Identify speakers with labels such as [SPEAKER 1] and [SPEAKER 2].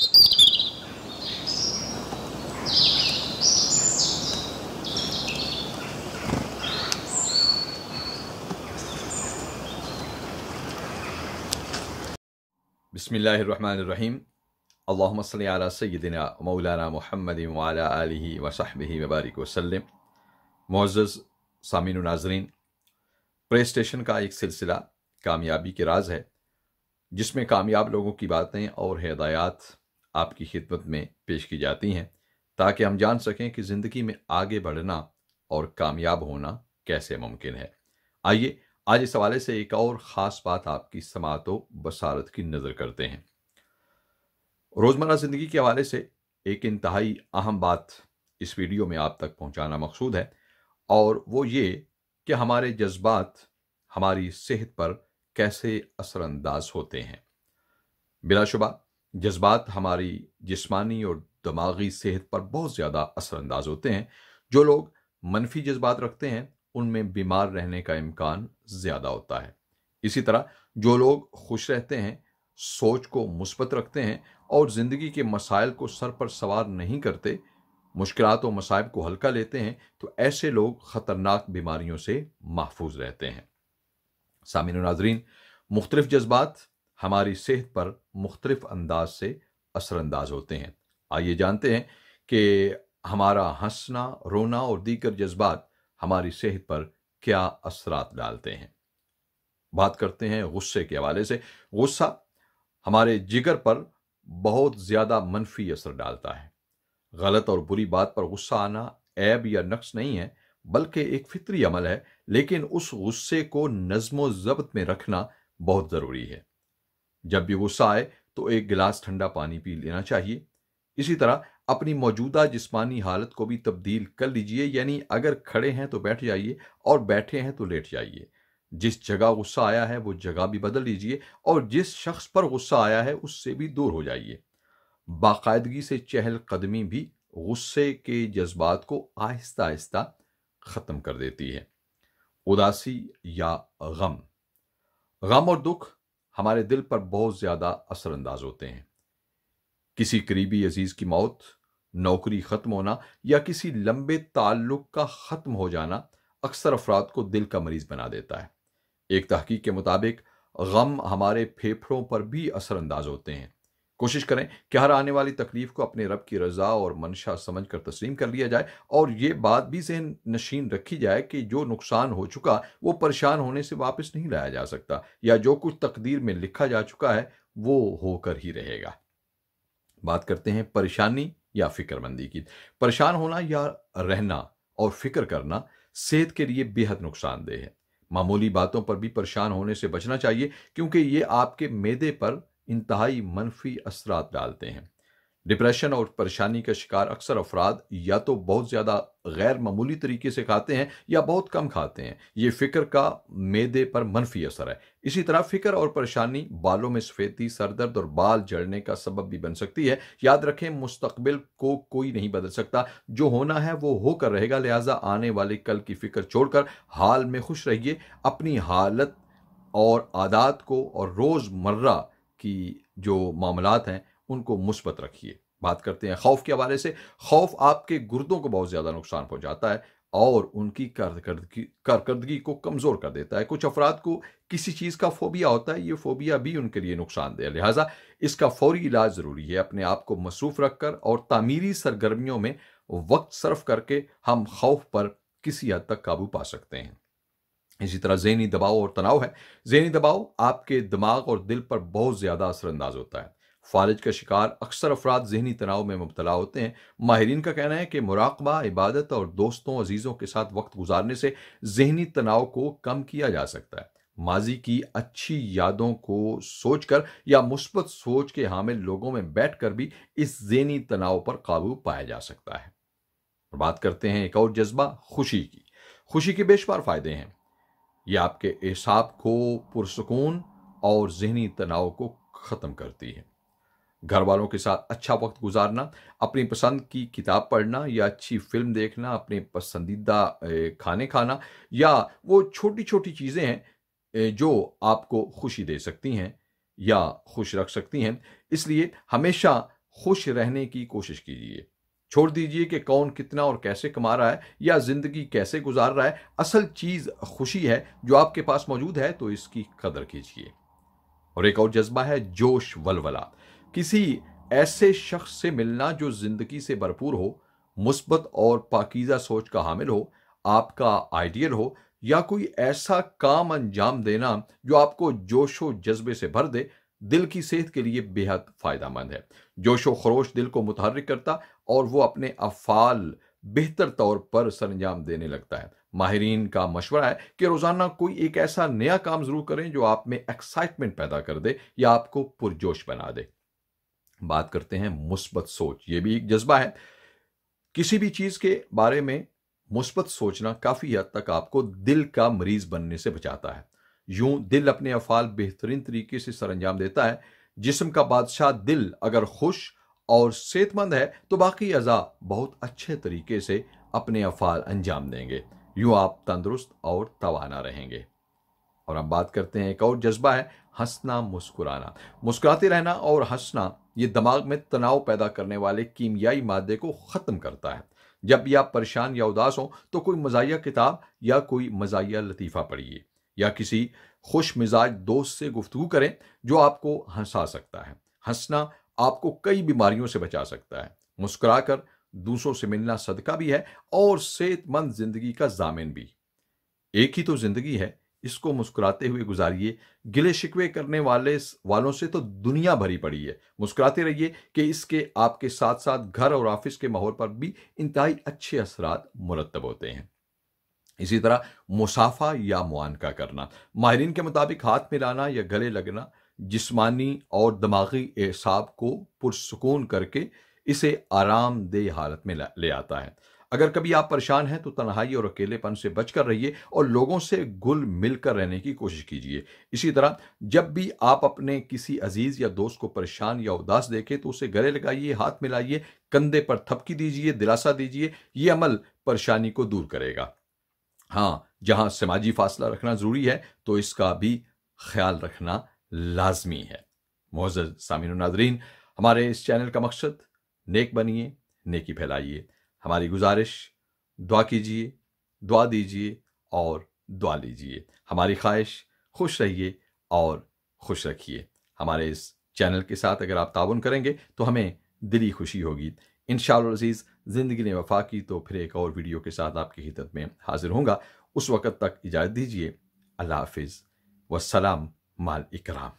[SPEAKER 1] बिस्मिल्लाहिर्रहमानिर्रहीम। अल्लाहुम्मा सल्लि अला सय्यिदिना मौलाना मुहम्मद व अला आलिहि व सहबिहि व बारिक वसल्लम। मुअज़्ज़ज़ सामीन व नाज़रीन, प्रे स्टेशन का एक सिलसिला कामयाबी के राज है, जिसमें कामयाब लोगों की बातें और हिदायत आपकी खिदमत में पेश की जाती हैं, ताकि हम जान सकें कि ज़िंदगी में आगे बढ़ना और कामयाब होना कैसे मुमकिन है। आइए आज इस हवाले से एक और ख़ास बात आपकी समाअत व बसारत की नज़र करते हैं। रोज़मर्रा ज़िंदगी के हवाले से एक इंतहाई अहम बात इस वीडियो में आप तक पहुंचाना मकसूद है, और वो ये कि हमारे जज्बात हमारी सेहत पर कैसे असरअंदाज होते हैं। बिलाशुबा जज्बात हमारी जिस्मानी और दिमागी सेहत पर बहुत ज़्यादा असरअंदाज होते हैं। जो लोग मनफी जज्बात रखते हैं उनमें बीमार रहने का इम्कान ज़्यादा होता है। इसी तरह जो लोग खुश रहते हैं, सोच को मुस्बत रखते हैं और ज़िंदगी के मसाइल को सर पर सवार नहीं करते, मुश्किलात और मसाइब को हल्का लेते हैं, तो ऐसे लोग ख़तरनाक बीमारियों से महफूज रहते हैं। सामीन व नाज़रीन, मुख्तलिफ जज्बात हमारी सेहत पर मुख्तलिफ अंदाज से असरअंदाज होते हैं। आइए जानते हैं कि हमारा हंसना, रोना और दीगर जज्बात हमारी सेहत पर क्या असरात डालते हैं। बात करते हैं गुस्से के हवाले से। गुस्सा हमारे जिगर पर बहुत ज़्यादा मनफी असर डालता है। गलत और बुरी बात पर गुस्सा आना ऐब या नक्स नहीं है, बल्कि एक फितरी अमल है, लेकिन उस गुस्से को नज़्म ज़ब्त में रखना बहुत ज़रूरी है। जब भी गुस्सा आए तो एक गिलास ठंडा पानी पी लेना चाहिए। इसी तरह अपनी मौजूदा जिस्मानी हालत को भी तब्दील कर लीजिए, यानी अगर खड़े हैं तो बैठ जाइए और बैठे हैं तो लेट जाइए। जिस जगह गुस्सा आया है वो जगह भी बदल लीजिए और जिस शख्स पर गुस्सा आया है उससे भी दूर हो जाइए। बाकायदगी से चहलकदमी भी गुस्से के जज्बात को आहिस्ता आहिस्ता ख़त्म कर देती है। उदासी या गम गम और दुख हमारे दिल पर बहुत ज़्यादा असरअंदाज होते हैं। किसी करीबी अजीज़ की मौत, नौकरी ख़त्म होना या किसी लंबे ताल्लुक का ख़त्म हो जाना अक्सर अफराद को दिल का मरीज़ बना देता है। एक तहकीक के मुताबिक गम हमारे फेफड़ों पर भी असरअंदाज होते हैं। कोशिश करें कि हर आने वाली तकलीफ को अपने रब की रज़ा और मंशा समझकर तस्लीम कर लिया जाए, और ये बात भी ज़हन नशीन रखी जाए कि जो नुकसान हो चुका वो परेशान होने से वापस नहीं लाया जा सकता, या जो कुछ तकदीर में लिखा जा चुका है वो होकर ही रहेगा। बात करते हैं परेशानी या फिक्रमंदी की। परेशान होना या रहना और फिक्र करना सेहत के लिए बेहद नुकसानदेह है। मामूली बातों पर भी परेशान होने से बचना चाहिए, क्योंकि ये आपके मैदे पर इंतहाई मनफी असरात डालते हैं। डिप्रेशन और परेशानी का शिकार अक्सर अफराद या तो बहुत ज़्यादा गैर मामूली तरीके से खाते हैं या बहुत कम खाते हैं। ये फ़िक्र का मैदे पर मनफी असर है। इसी तरह फ़िक्र और परेशानी बालों में सफ़ेदी, सरदर्द और बाल झड़ने का सबब भी बन सकती है। याद रखें, मुस्तकबिल को कोई नहीं बदल सकता, जो होना है वो होकर रहेगा। लिहाजा आने वाले कल की फ़िक्र छोड़कर हाल में खुश रहिए। अपनी हालत और आदात को और रोज़मर्रा की जो मामलात हैं उनको मुस्बत रखिए। बात करते हैं खौफ के हवाले से। खौफ आपके गुर्दों को बहुत ज़्यादा नुकसान पहुंचाता है और उनकी कारकर्दगी को कमज़ोर कर देता है। कुछ अफराद को किसी चीज़ का फोबिया होता है, ये फोबिया भी उनके लिए नुकसानदेह है। लिहाजा इसका फौरी इलाज ज़रूरी है। अपने आप को मसरूफ़ रखकर और तामीरी सरगर्मियों में वक्त सर्फ करके हम खौफ पर किसी हद तक काबू पा सकते हैं। इसी तरह ज़हनी दबाव और तनाव है। ज़हनी दबाव आपके दिमाग और दिल पर बहुत ज़्यादा असरअंदाज होता है। फालिज का शिकार अक्सर अफराद ज़हनी तनाव में मुब्तला होते हैं। माहिरीन का कहना है कि मुराक़बा, इबादत और दोस्तों अजीज़ों के साथ वक्त गुजारने से ज़हनी तनाव को कम किया जा सकता है। माजी की अच्छी यादों को सोचकर या मुस्बत सोच के हामिल लोगों में बैठकर भी इस ज़हनी तनाव पर काबू पाया जा सकता है। और बात करते हैं एक और जज्बा, खुशी की। खुशी के बेशुमार फ़ायदे हैं। ये आपके एसाब को पुरसुकून और ज़हनी तनाव को ख़त्म करती है। घर वालों के साथ अच्छा वक्त गुजारना, अपनी पसंद की किताब पढ़ना या अच्छी फिल्म देखना, अपने पसंदीदा खाने खाना, या वो छोटी छोटी चीज़ें हैं जो आपको खुशी दे सकती हैं या खुश रख सकती हैं। इसलिए हमेशा خوش رہنے کی کوشش کیجیے۔ چھوڑ دیجیے کہ کون کتنا اور کیسے کما رہا ہے یا زندگی کیسے گزار رہا ہے، اصل چیز خوشی ہے جو آپ کے پاس موجود ہے، تو اس کی قدر کیجیے۔ اور ایک اور جذبہ ہے جوش ولولہ، کسی ایسے شخص سے ملنا جو زندگی سے بھرپور ہو، مثبت اور پاکیزہ سوچ کا حامل ہو، آپ کا آئیڈیل ہو، یا کوئی ایسا کام انجام دینا جو آپ کو جوش و جذبے سے بھر دے، دل کی صحت کے لیے بے حد فائدہ مند ہے۔ جوش و خروش دل کو متحرک کرتا اور وہ اپنے افعال بہتر طور پر سر انجام دینے لگتا ہے۔ ماہرین کا مشورہ ہے کہ روزانہ کوئی ایک ایسا نیا کام ضرور کریں جو آپ میں ایکسائٹمنٹ پیدا کر دے یا آپ کو پرجوش بنا دے۔ بات کرتے ہیں مثبت سوچ، یہ بھی ایک جذبہ ہے۔ کسی بھی چیز کے بارے میں مثبت سوچنا کافی حد تک آپ کو دل کا مریض بننے سے بچاتا ہے۔ یوں دل اپنے افعال بہترین طریقے سے سر انجام دیتا ہے۔ جسم کا بادشاہ دل اگر خوش اور صحت مند ہے تو باقی اعضاء بہت اچھے طریقے سے اپنے افعال انجام دیں گے۔ یوں آپ تندرست اور توانا رہیں گے۔ اور ہم بات کرتے ہیں ایک اور جذبہ ہے ہنسنا مسکرانا۔ مسکراتے رہنا اور ہنسنا یہ دماغ میں تناؤ پیدا کرنے والے کیمیائی مادے کو ختم کرتا ہے۔ جب بھی آپ پریشان یا اداس ہوں تو کوئی مزاحیہ کتاب یا کوئی مزاحیہ لطیفہ پڑھیے یا کسی خوش مزاج دوست سے گفتگو کریں جو آپ کو ہنسا سکتا ہے۔ ہنسنا آپ کو کئی بیماریوں سے بچا سکتا ہے۔ مسکرا کر دوسروں سے ملنا صدقہ بھی ہے اور صحت مند زندگی کا ضامن بھی۔ ایک ہی تو زندگی ہے، اس کو مسکراتے ہوئے گزاریے۔ گلے شکوے کرنے والوں سے تو دنیا بھری پڑی ہے۔ مسکراتے رہیے کہ اس کے آپ کے ساتھ ساتھ گھر اور آفس کے ماحول پر بھی انتہائی اچھے اثرات مرتب ہوتے ہیں۔ اسی طرح مصافحہ یا معانقہ کرنا، ماہرین کے مطابق ہاتھ ملانا یا گلے لگنا جسمانی اور دماغی اعصاب کو پرسکون کر کے اسے آرام دہ حالت میں لے آتا ہے۔ اگر کبھی آپ پریشان ہیں تو تنہائی اور اکیلے پن سے بچ کر رہیے اور لوگوں سے گل مل کر رہنے کی کوشش کیجیے۔ اسی طرح جب بھی آپ اپنے کسی عزیز یا دوست کو پریشان یا اداس دیکھیں تو اسے گلے لگائیے، ہاتھ ملائیے، کندھے پر تھپکی دیجیے، دلاسا دیجیے۔ یہ عمل پریشانی کو دور کرے گا۔ ہاں، جہاں سماجی فاصلہ رکھنا ضروری ہے تو اس کا بھی خیال رکھنا لازمی ہے۔ معزز سامعین و ناظرین، ہمارے اس چینل کا مقصد نیک بنیے، نیکی پھیلائیے۔ ہماری گزارش، دعا کیجیے، دعا دیجیے اور دعا لیجیے۔ ہماری خواہش، خوش رہیے اور خوش رکھیے۔ ہمارے اس چینل کے ساتھ اگر آپ تعاون کریں گے تو ہمیں دلی خوشی ہوگی۔ انشاءاللہ العزیز، زندگی نے وفا کی تو پھر ایک اور ویڈیو کے ساتھ آپ کی خدمت میں حاضر ہوں گا۔ اس وقت تک اجازت دیجیے۔ اللہ حافظ والسلام مع الاکرام۔